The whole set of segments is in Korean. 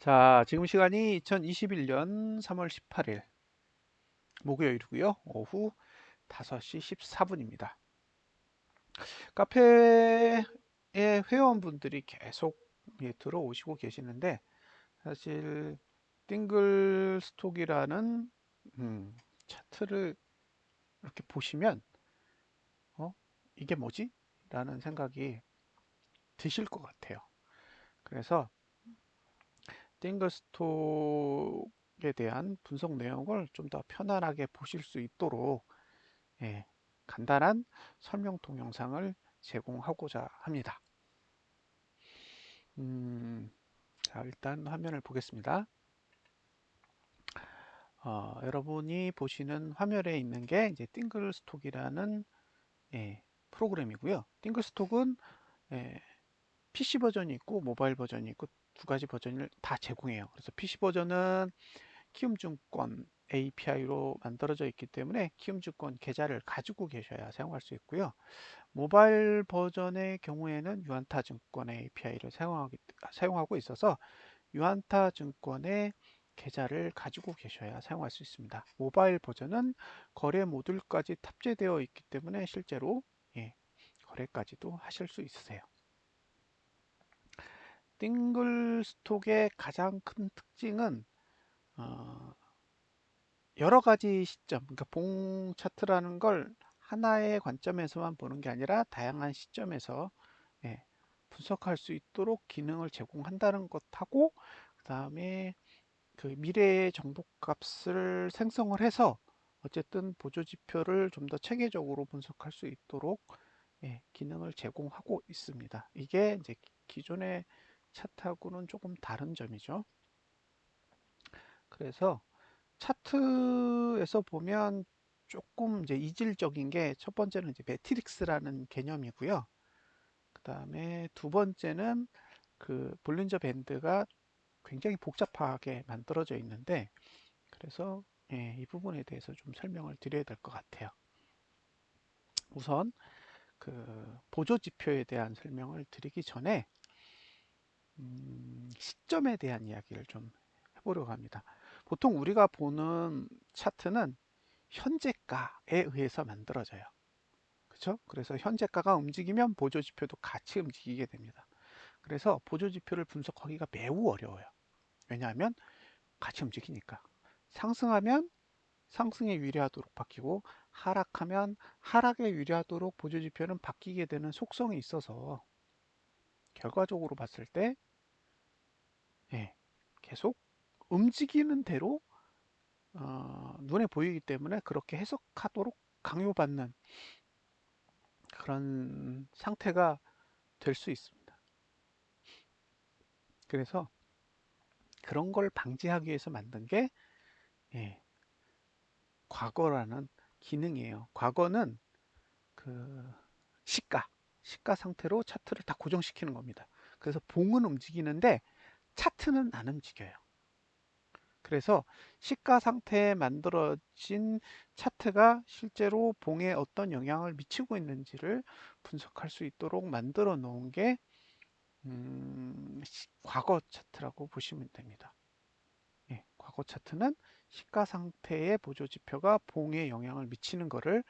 자, 지금 시간이 2021년 3월 18일 목요일이고요. 오후 5시 14분입니다. 카페에 회원분들이 계속 들어오시고 계시는데 사실 띵글스톡이라는 차트를 이렇게 보시면 어? 이게 뭐지? 라는 생각이 드실 것 같아요. 그래서 띵글스톡에 대한 분석 내용을 좀 더 편안하게 보실 수 있도록 간단한 설명 동영상을 제공하고자 합니다. 자, 일단 화면을 보겠습니다. 여러분이 보시는 화면에 있는 게 이제 띵글스톡이라는 프로그램이고요. 띵글스톡은 PC 버전이 있고 모바일 버전이 있고 두 가지 버전을 다 제공해요. 그래서 PC 버전은 키움증권 API로 만들어져 있기 때문에 키움증권 계좌를 가지고 계셔야 사용할 수 있고요. 모바일 버전의 경우에는 유한타증권의 API를 사용하고 있어서 유한타증권의 계좌를 가지고 계셔야 사용할 수 있습니다. 모바일 버전은 거래 모듈까지 탑재되어 있기 때문에 실제로 거래까지도 하실 수 있으세요. 띵글스톡의 가장 큰 특징은 어, 여러 가지 시점, 그러니까 봉 차트라는 걸 하나의 관점에서만 보는 게 아니라 다양한 시점에서 분석할 수 있도록 기능을 제공한다는 것하고, 그 다음에 그 미래의 정보값을 생성을 해서 어쨌든 보조지표를 좀 더 체계적으로 분석할 수 있도록 기능을 제공하고 있습니다. 이게 이제 기존의 차트하고는 조금 다른 점이죠. 그래서 차트에서 보면 조금 이제 이질적인 게 첫 번째는 이제 매트릭스라는 개념이고요. 그 다음에 두 번째는 그 볼린저 밴드가 굉장히 복잡하게 만들어져 있는데 그래서 이 부분에 대해서 좀 설명을 드려야 될 것 같아요. 우선 그 보조 지표에 대한 설명을 드리기 전에 시점에 대한 이야기를 좀 해보려고 합니다. 보통 우리가 보는 차트는 현재가에 의해서 만들어져요. 그렇죠? 그래서 현재가가 움직이면 보조 지표도 같이 움직이게 됩니다. 그래서 보조 지표를 분석하기가 매우 어려워요. 왜냐하면 같이 움직이니까. 상승하면 상승에 유리하도록 바뀌고 하락하면 하락에 유리하도록 보조 지표는 바뀌게 되는 속성이 있어서 결과적으로 봤을 때 계속 움직이는 대로 눈에 보이기 때문에 그렇게 해석하도록 강요받는 그런 상태가 될 수 있습니다. 그래서 그런 걸 방지하기 위해서 만든 게 예, 과거라는 기능이에요. 과거는 그 시가 상태로 차트를 다 고정시키는 겁니다. 그래서 봉은 움직이는데 차트는 안 움직여요. 그래서 시가 상태에 만들어진 차트가 실제로 봉에 어떤 영향을 미치고 있는지를 분석할 수 있도록 만들어 놓은 게 과거 차트라고 보시면 됩니다. 과거 차트는 시가 상태의 보조 지표가 봉에 영향을 미치는 것을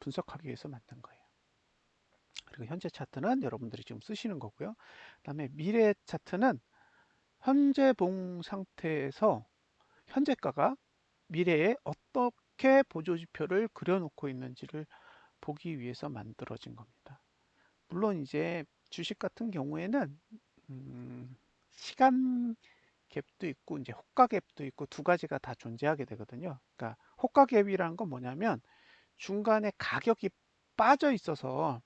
분석하기 위해서 만든 거예요. 그리고 현재 차트는 여러분들이 지금 쓰시는 거고요. 그다음에 미래 차트는 현재 봉 상태에서 현재가가 미래에 어떻게 보조 지표를 그려놓고 있는지를 보기 위해서 만들어진 겁니다. 물론 이제 주식 같은 경우에는 시간 갭도 있고 이제 호가 갭도 있고 두 가지가 다 존재하게 되거든요. 그러니까 호가 갭이라는 건 뭐냐면 중간에 가격이 빠져 있어서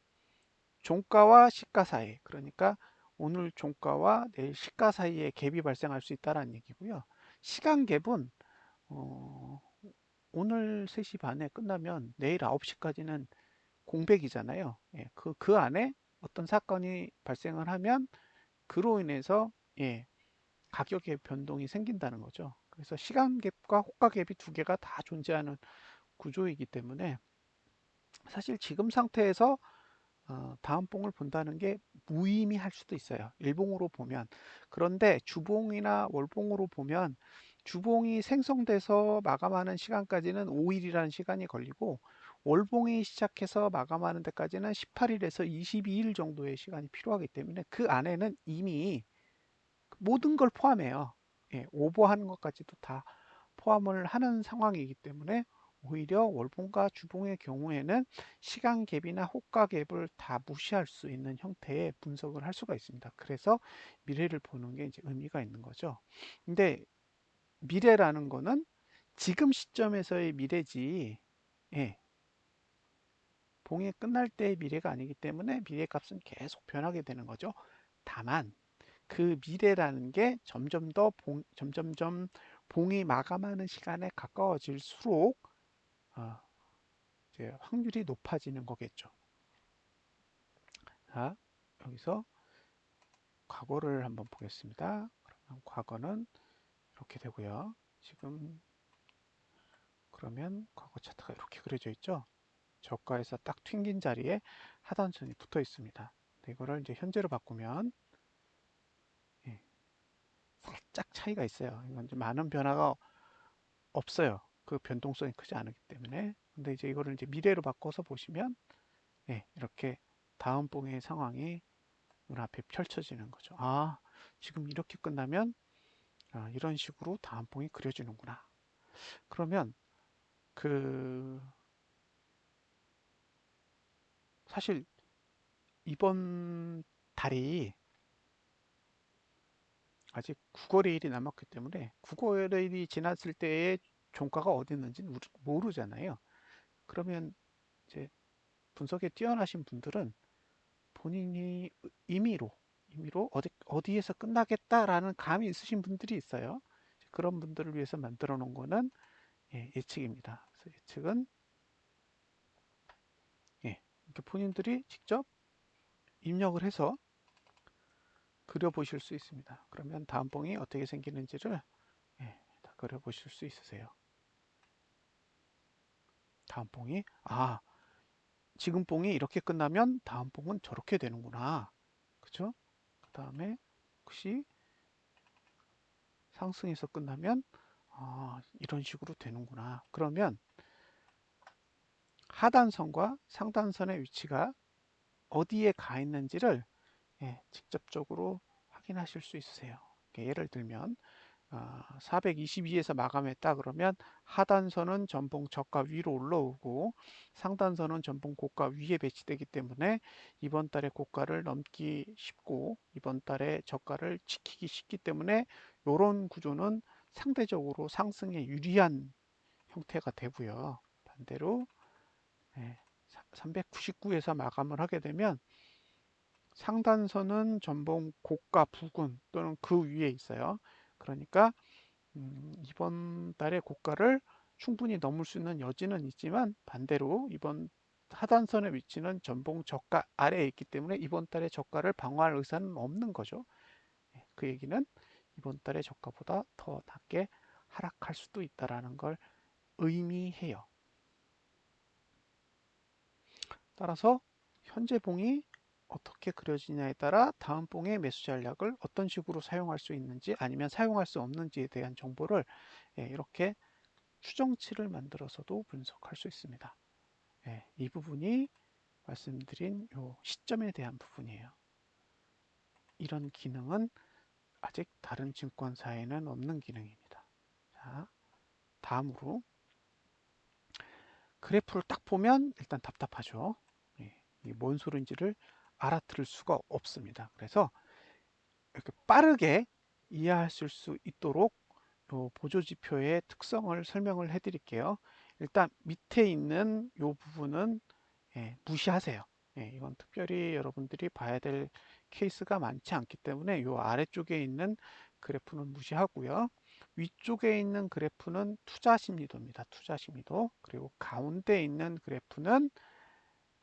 종가와 시가 사이, 그러니까 오늘 종가와 내일 시가 사이에 갭이 발생할 수 있다는 얘기고요. 시간 갭은 어, 오늘 3시 반에 끝나면 내일 9시까지는 공백이잖아요. 그 안에 어떤 사건이 발생을 하면 그로 인해서 가격의 변동이 생긴다는 거죠. 그래서 시간 갭과 호가 갭이 두 개가 다 존재하는 구조이기 때문에 사실 지금 상태에서 다음봉을 본다는 게 무의미할 수도 있어요. 일봉으로 보면. 그런데 주봉이나 월봉으로 보면 주봉이 생성돼서 마감하는 시간까지는 5일이라는 시간이 걸리고 월봉이 시작해서 마감하는 데까지는 18일에서 22일 정도의 시간이 필요하기 때문에 그 안에는 이미 모든 걸 포함해요. 예, 오버하는 것까지도 다 포함을 하는 상황이기 때문에 오히려 월봉과 주봉의 경우에는 시간 갭이나 호가 갭을 다 무시할 수 있는 형태의 분석을 할 수가 있습니다. 그래서 미래를 보는 게 이제 의미가 있는 거죠. 근데 미래라는 거는 지금 시점에서의 미래지, 예, 봉이 끝날 때의 미래가 아니기 때문에 미래 값은 계속 변하게 되는 거죠. 다만 그 미래라는 게 점점점 봉이 마감하는 시간에 가까워질수록 어, 이제 확률이 높아지는 거겠죠. 자, 여기서 과거를 한번 보겠습니다. 그러면 과거는 이렇게 되고요. 지금 그러면 과거 차트가 이렇게 그려져 있죠. 저가에서 딱 튕긴 자리에 하단선이 붙어 있습니다. 이거를 이제 현재로 바꾸면 예, 살짝 차이가 있어요. 이건 좀 많은 변화가 없어요. 그 변동성이 크지 않기 때문에. 근데 이제 이거를 이제 미래로 바꿔서 보시면 예, 이렇게 다음 봉의 상황이 눈앞에 펼쳐지는 거죠. 아, 지금 이렇게 끝나면 이런 식으로 다음 봉이 그려지는구나. 그러면 그 사실 이번 달이 아직 9거래일이 남았기 때문에 9거래일이 지났을 때의 종가가 어디 있는지는 모르잖아요. 그러면 이제 분석에 뛰어나신 분들은 본인이 임의로 어디에서 끝나겠다라는 감이 있으신 분들이 있어요. 그런 분들을 위해서 만들어 놓은 거는 예측입니다. 그래서 예측은 이렇게 본인들이 직접 입력을 해서 그려보실 수 있습니다. 그러면 다음 봉이 어떻게 생기는지를 다 그려보실 수 있으세요. 다음 봉이 지금 봉이 이렇게 끝나면 다음 봉은 저렇게 되는구나. 그죠? 그 다음에 혹시 상승해서 끝나면 이런 식으로 되는구나. 그러면 하단선과 상단선의 위치가 어디에 가 있는지를 직접적으로 확인하실 수 있으세요. 예를 들면 422에서 마감했다 그러면 하단선은 전봉 저가 위로 올라오고 상단선은 전봉 고가 위에 배치되기 때문에 이번 달에 고가를 넘기 쉽고 이번 달에 저가를 지키기 쉽기 때문에 이런 구조는 상대적으로 상승에 유리한 형태가 되고요. 반대로 399에서 마감을 하게 되면 상단선은 전봉 고가 부근 또는 그 위에 있어요. 그러니까 이번 달의 고가를 충분히 넘을 수 있는 여지는 있지만 반대로 이번 하단선의 위치는 전봉 저가 아래에 있기 때문에 이번 달의 저가를 방어할 의사는 없는 거죠. 그 얘기는 이번 달의 저가보다 더 낮게 하락할 수도 있다라는 걸 의미해요. 따라서 현재 봉이 어떻게 그려지냐에 따라 다음 봉의 매수 전략을 어떤 식으로 사용할 수 있는지 아니면 사용할 수 없는지에 대한 정보를 이렇게 추정치를 만들어서도 분석할 수 있습니다. 이 부분이 말씀드린 요 시점에 대한 부분이에요. 이런 기능은 아직 다른 증권사에는 없는 기능입니다. 자, 다음으로 그래프를 딱 보면 일단 답답하죠. 이게 뭔 소리인지를 알아들을 수가 없습니다. 그래서 이렇게 빠르게 이해하실 수 있도록 요 보조지표의 특성을 설명을 해 드릴게요. 일단 밑에 있는 요 부분은 무시하세요. 이건 특별히 여러분들이 봐야 될 케이스가 많지 않기 때문에 요 아래쪽에 있는 그래프는 무시하고요. 위쪽에 있는 그래프는 투자 심리도입니다. 투자 심리도. 그리고 가운데 있는 그래프는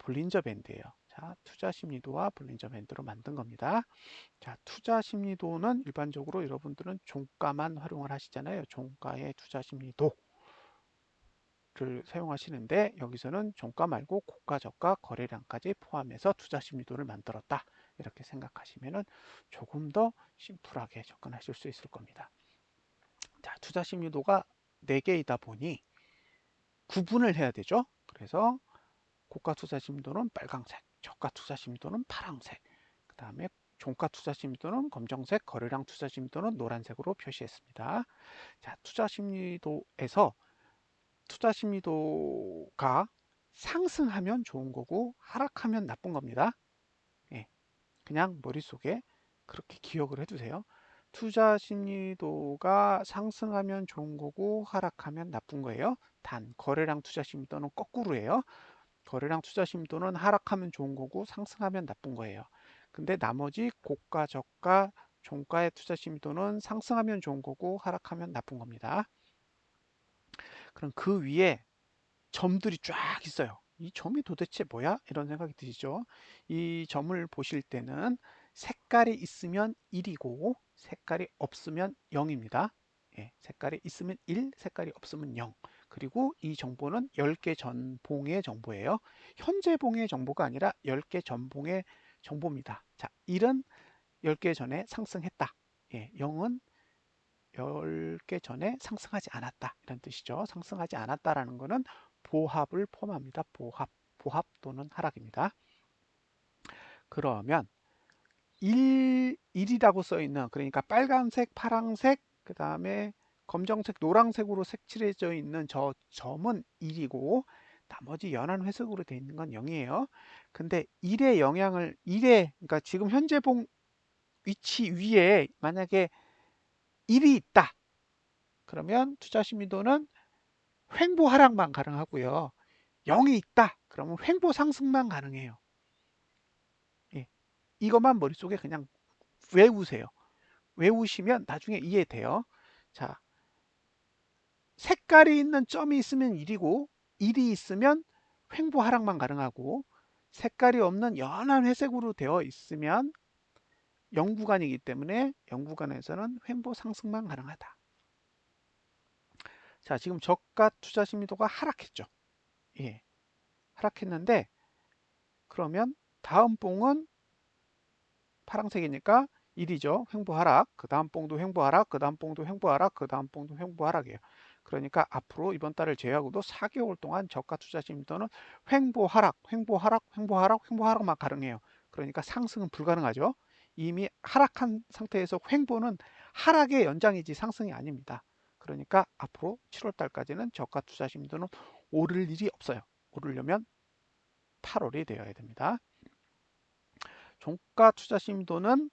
볼린저 밴드예요. 자, 투자 심리도와 볼린저 밴드로 만든 겁니다. 자, 투자 심리도는 일반적으로 여러분들은 종가만 활용을 하시잖아요. 종가의 투자 심리도. 사용하시는데 여기서는 종가 말고 고가, 저가, 거래량까지 포함해서 투자 심리도를 만들었다. 이렇게 생각하시면 조금 더 심플하게 접근하실 수 있을 겁니다. 자, 투자 심리도가 4개이다 보니 구분을 해야 되죠. 그래서 고가 투자 심리도는 빨강색, 저가 투자 심리도는 파랑색, 그 다음에 종가 투자 심리도는 검정색, 거래량 투자 심리도는 노란색으로 표시했습니다. 자, 투자 심리도에서 투자 심리도가 상승하면 좋은 거고 하락하면 나쁜 겁니다. 예, 그냥 머릿속에 그렇게 기억을 해두세요. 투자 심리도가 상승하면 좋은 거고 하락하면 나쁜 거예요. 단 거래량 투자 심리도는 거꾸로예요. 거래량 투자 심리도는 하락하면 좋은 거고 상승하면 나쁜 거예요. 근데 나머지 고가, 저가, 종가의 투자 심리도는 상승하면 좋은 거고 하락하면 나쁜 겁니다. 그럼 그 위에 점들이 쫙 있어요. 이 점이 도대체 뭐야? 이런 생각이 드시죠? 이 점을 보실 때는 색깔이 있으면 1이고 색깔이 없으면 0입니다. 예, 색깔이 있으면 1, 색깔이 없으면 0. 그리고 이 정보는 10개 전봉의 정보예요. 현재 봉의 정보가 아니라 10개 전봉의 정보입니다. 자, 1은 10개 전에 상승했다. 예, 0은 10개 전에 상승하지 않았다. 이런 뜻이죠. 상승하지 않았다라는 것은 보합을 포함합니다. 보합 또는 하락입니다. 그러면 1이라고 써 있는, 그러니까 빨간색, 파란색, 그 다음에 검정색, 노란색으로 색칠해져 있는 저 점은 1이고 나머지 연한 회색으로 되어 있는 건 0이에요. 근데 1의 영향을, 그러니까 지금 현재 봉 위치 위에 만약에 1이 있다. 그러면 투자 심리도는 횡보 하락만 가능하고요. 0이 있다. 그러면 횡보 상승만 가능해요. 예. 이것만 머릿속에 그냥 외우세요. 외우시면 나중에 이해돼요. 자, 색깔이 있는 점이 있으면 1이고 1이 있으면 횡보 하락만 가능하고 색깔이 없는 연한 회색으로 되어 있으면 0구간이기 때문에 0구간에서는 횡보 상승만 가능하다. 자, 지금 저가 투자 심리도가 하락했죠. 예. 하락했는데 그러면 다음 봉은 파란색이니까 1이죠. 횡보하락. 그 다음 봉도 횡보하락. 그 다음 봉도 횡보하락. 그 다음 봉도 횡보하락이에요. 그러니까 앞으로 이번 달을 제외하고도 4개월 동안 저가 투자 심리도는 횡보하락, 횡보하락, 횡보하락, 횡보하락만 가능해요. 그러니까 상승은 불가능하죠. 이미 하락한 상태에서 횡보는 하락의 연장이지 상승이 아닙니다. 그러니까 앞으로 7월 달까지는 저가 투자 심리도는 오를 일이 없어요. 오르려면 8월이 되어야 됩니다. 종가 투자 심도는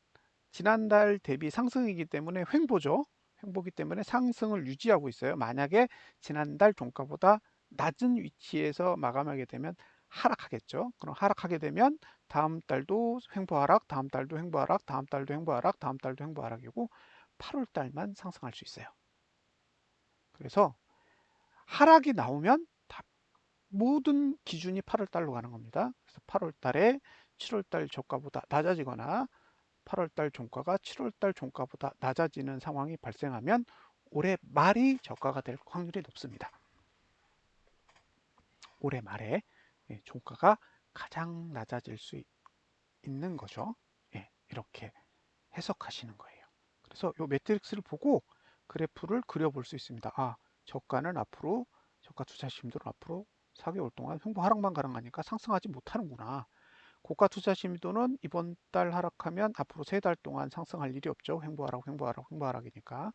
지난달 대비 상승이기 때문에 횡보죠. 횡보기 때문에 상승을 유지하고 있어요. 만약에 지난달 종가보다 낮은 위치에서 마감하게 되면 하락하겠죠. 그럼 하락하게 되면 다음 달도 횡보하락, 다음 달도 횡보하락, 다음 달도 횡보하락, 다음 달도 횡보하락이고 8월 달만 상승할 수 있어요. 그래서 하락이 나오면 모든 기준이 8월 달로 가는 겁니다. 그래서 8월 달에 7월 달 저가보다 낮아지거나 8월 달 종가가 7월 달 종가보다 낮아지는 상황이 발생하면 올해 말이 저가가 될 확률이 높습니다. 올해 말에 종가가 가장 낮아질 수 있는 거죠. 이렇게 해석하시는 거예요. 그래서 이 매트릭스를 보고 그래프를 그려볼 수 있습니다. 아, 저가는 앞으로 저가 투자 심리도는 앞으로 4개월 동안 횡보 하락만 가능하니까 상승하지 못하는구나. 고가 투자 심리도는 이번 달 하락하면 앞으로 3달 동안 상승할 일이 없죠. 횡보하락, 횡보하락, 횡보하락이니까.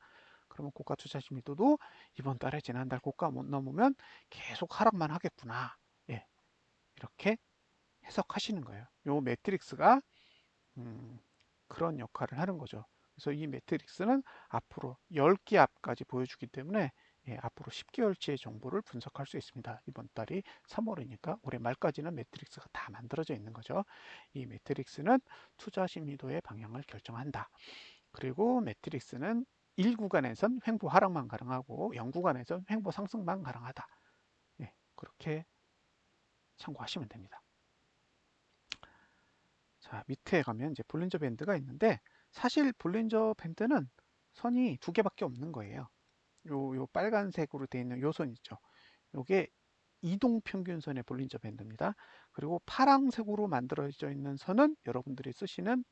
그러면 고가 투자 심리도도 이번 달에 지난달 고가 못 넘으면 계속 하락만 하겠구나. 예, 이렇게 해석하시는 거예요. 요 매트릭스가 그런 역할을 하는 거죠. 그래서 이 매트릭스는 앞으로 10개 앞까지 보여주기 때문에 앞으로 10개월치의 정보를 분석할 수 있습니다. 이번 달이 3월이니까 올해 말까지는 매트릭스가 다 만들어져 있는 거죠. 이 매트릭스는 투자 심리도의 방향을 결정한다. 그리고 매트릭스는 1구간에선 횡보 하락만 가능하고 0구간에선 횡보 상승만 가능하다. 그렇게 참고하시면 됩니다. 자, 밑에 가면 이제 볼린저 밴드가 있는데 사실 볼린저 밴드는 선이 2개밖에 없는 거예요. 요 빨간색으로 되어 있는 요 선 있죠. 요게 이동평균선의 볼린저 밴드입니다. 그리고 파란색으로 만들어져 있는 선은 여러분들이 쓰시는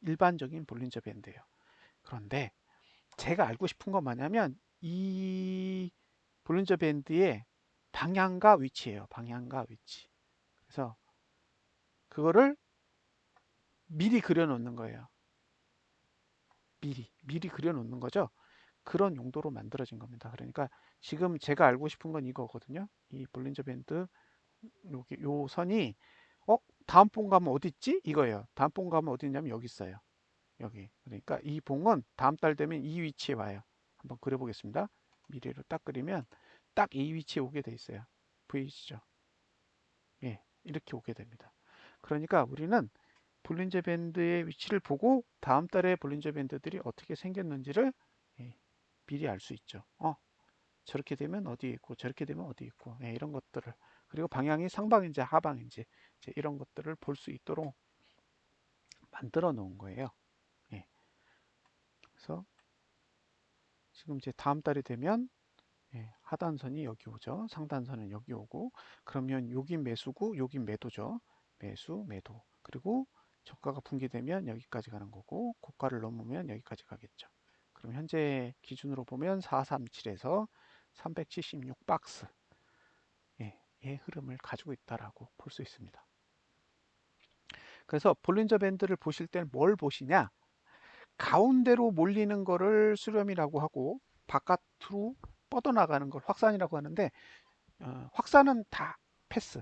일반적인 볼린저 밴드예요. 그런데 제가 알고 싶은 건 뭐냐면 이 볼린저 밴드의 방향과 위치예요. 방향과 위치. 그래서 그거를 미리 그려놓는 거예요. 미리 그려놓는 거죠. 그런 용도로 만들어진 겁니다. 그러니까 지금 제가 알고 싶은 건 이거거든요. 이 볼린저 밴드 요 선이 다음 본 가면 어디 있지? 이거예요. 다음 본 가면 어디 있냐면 여기 있어요. 여기. 그러니까 이 봉은 다음 달 되면 이 위치에 와요. 한번 그려보겠습니다. 미래로 딱 그리면 딱 이 위치에 오게 돼 있어요. 보이시죠? 예, 이렇게 오게 됩니다. 그러니까 우리는 볼린저 밴드의 위치를 보고 다음 달에 볼린저 밴드들이 어떻게 생겼는지를 미리 알 수 있죠. 저렇게 되면 어디에 있고 저렇게 되면 어디에 있고 이런 것들을 그리고 방향이 상방인지 하방인지 이제 이런 것들을 볼 수 있도록 만들어 놓은 거예요. 예, 그래서 지금 이제 다음 달이 되면 하단선이 여기 오죠. 상단선은 여기 오고 그러면 여긴 매수고 여긴 매도죠. 매수, 매도. 그리고 저가가 붕괴되면 여기까지 가는 거고 고가를 넘으면 여기까지 가겠죠. 그럼 현재 기준으로 보면 437에서 376 박스 의 흐름을 가지고 있다라고 볼 수 있습니다. 그래서 볼린저 밴드를 보실 때는 뭘 보시냐? 가운데로 몰리는 거를 수렴이라고 하고 바깥으로 뻗어나가는 걸 확산이라고 하는데 확산은 다 패스.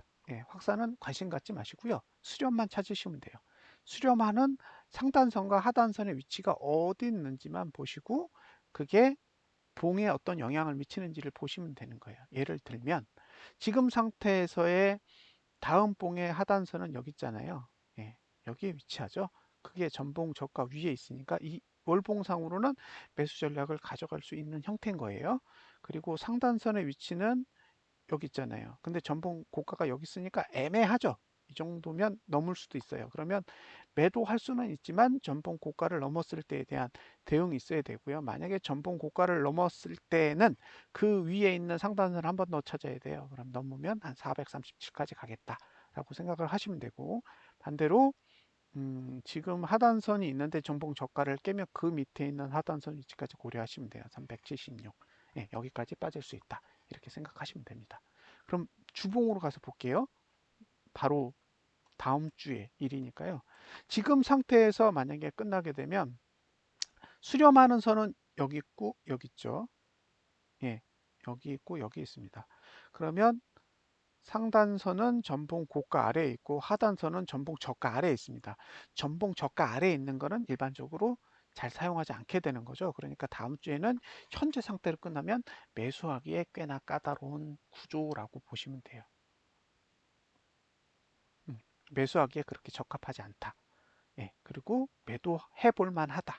확산은 관심 갖지 마시고요. 수렴만 찾으시면 돼요. 수렴하는 상단선과 하단선의 위치가 어디 있는지만 보시고 그게 봉에 어떤 영향을 미치는지를 보시면 되는 거예요. 예를 들면 지금 상태에서의 다음 봉의 하단선은 여기 있잖아요. 여기에 위치하죠. 그게 전봉 저가 위에 있으니까 이 월봉상으로는 매수 전략을 가져갈 수 있는 형태인 거예요. 그리고 상단선의 위치는 여기 있잖아요. 근데 전봉 고가가 여기 있으니까 애매하죠. 이 정도면 넘을 수도 있어요. 그러면 매도할 수는 있지만 전봉 고가를 넘었을 때에 대한 대응이 있어야 되고요. 만약에 전봉 고가를 넘었을 때는 그 위에 있는 상단선을 한 번 더 찾아야 돼요. 그럼 넘으면 한 437까지 가겠다라고 생각을 하시면 되고 반대로 지금 하단선이 있는데 전봉 저가를 깨면 그 밑에 있는 하단선 위치까지 고려하시면 돼요. 376. 여기까지 빠질 수 있다. 이렇게 생각하시면 됩니다. 그럼 주봉으로 가서 볼게요. 바로 다음 주에 일이니까요. 지금 상태에서 만약에 끝나게 되면 수렴하는 선은 여기 있고 여기 있죠. 여기 있고 여기 있습니다. 그러면 상단선은 전봉 고가 아래에 있고 하단선은 전봉 저가 아래에 있습니다. 전봉 저가 아래에 있는 거는 일반적으로 잘 사용하지 않게 되는 거죠. 그러니까 다음 주에는 현재 상태로 끝나면 매수하기에 꽤나 까다로운 구조라고 보시면 돼요. 매수하기에 그렇게 적합하지 않다. 그리고 매도해 볼 만하다.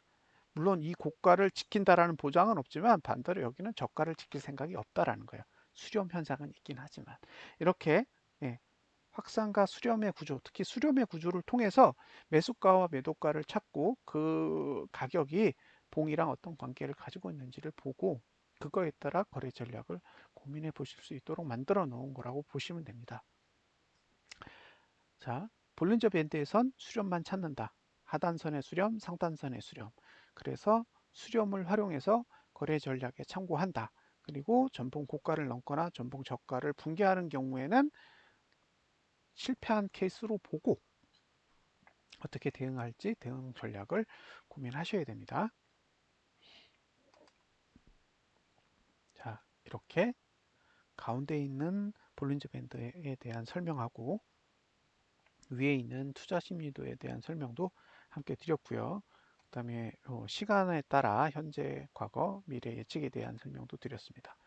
물론 이 고가를 지킨다라는 보장은 없지만 반대로 여기는 저가를 지킬 생각이 없다라는 거예요. 수렴 현상은 있긴 하지만 이렇게 확산과 수렴의 구조, 특히 수렴의 구조를 통해서 매수가와 매도가를 찾고 그 가격이 봉이랑 어떤 관계를 가지고 있는지를 보고 그거에 따라 거래 전략을 고민해 보실 수 있도록 만들어 놓은 거라고 보시면 됩니다. 자, 볼린저 밴드에선 수렴만 찾는다. 하단선의 수렴, 상단선의 수렴. 그래서 수렴을 활용해서 거래 전략에 참고한다. 그리고 전봉 고가를 넘거나 전봉 저가를 붕괴하는 경우에는 실패한 케이스로 보고 어떻게 대응할지 대응 전략을 고민하셔야 됩니다. 자, 이렇게 가운데 있는 볼린저 밴드에 대한 설명하고 위에 있는 투자 심리도에 대한 설명도 함께 드렸고요. 그 다음에 시간에 따라 현재, 과거, 미래 예측에 대한 설명도 드렸습니다.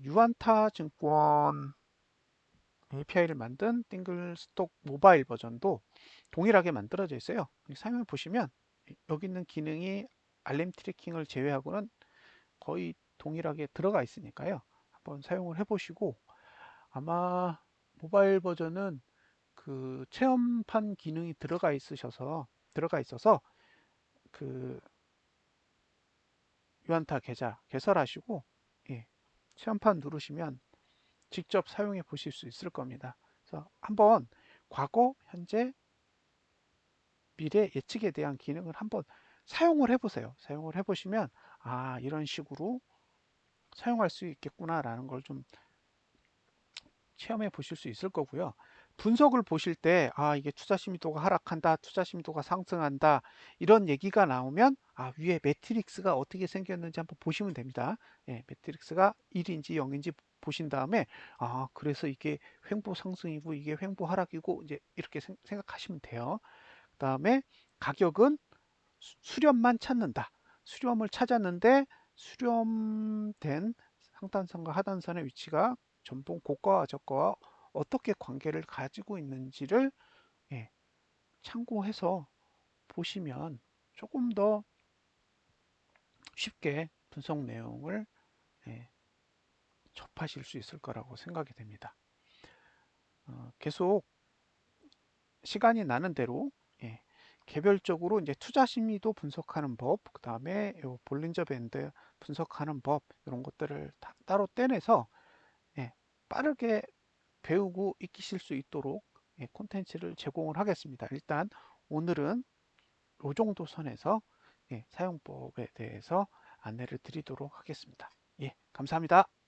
유안타 증권 API를 만든 띵글스톡 모바일 버전도 동일하게 만들어져 있어요. 사용해 보시면 여기 있는 기능이 알림 트래킹을 제외하고는 거의 동일하게 들어가 있으니까요. 한번 사용을 해보시고 아마 모바일 버전은 그 체험판 기능이 들어가 있어서 그 유안타 계좌 개설하시고 체험판 누르시면 직접 사용해 보실 수 있을 겁니다. 그래서 한번 과거, 현재, 미래 예측에 대한 기능을 한번 사용을 해보세요. 사용을 해보시면 아, 이런 식으로 사용할 수 있겠구나라는 걸 좀 체험해 보실 수 있을 거고요. 분석을 보실 때, 아, 이게 투자 심도가 하락한다, 투자 심도가 상승한다, 이런 얘기가 나오면, 아, 위에 매트릭스가 어떻게 생겼는지 한번 보시면 됩니다. 예, 매트릭스가 1인지 0인지 보신 다음에, 아, 그래서 이게 횡보 상승이고, 이게 횡보 하락이고, 이제 이렇게 생각하시면 돼요. 그 다음에 가격은 수렴만 찾는다. 수렴을 찾았는데, 수렴된 상단선과 하단선의 위치가 전봉 고가와 저가와 어떻게 관계를 가지고 있는지를 예, 참고해서 보시면 조금 더 쉽게 분석 내용을 예, 접하실 수 있을 거라고 생각이 됩니다. 계속 시간이 나는 대로 예, 개별적으로 이제 투자 심리도 분석하는 법, 그 다음에 볼린저 밴드 분석하는 법 이런 것들을 따로 떼내서 예, 빠르게 배우고 익히실 수 있도록 예, 콘텐츠를 제공을 하겠습니다. 일단 오늘은 이 정도 선에서 예, 사용법에 대해서 안내를 드리도록 하겠습니다. 예, 감사합니다.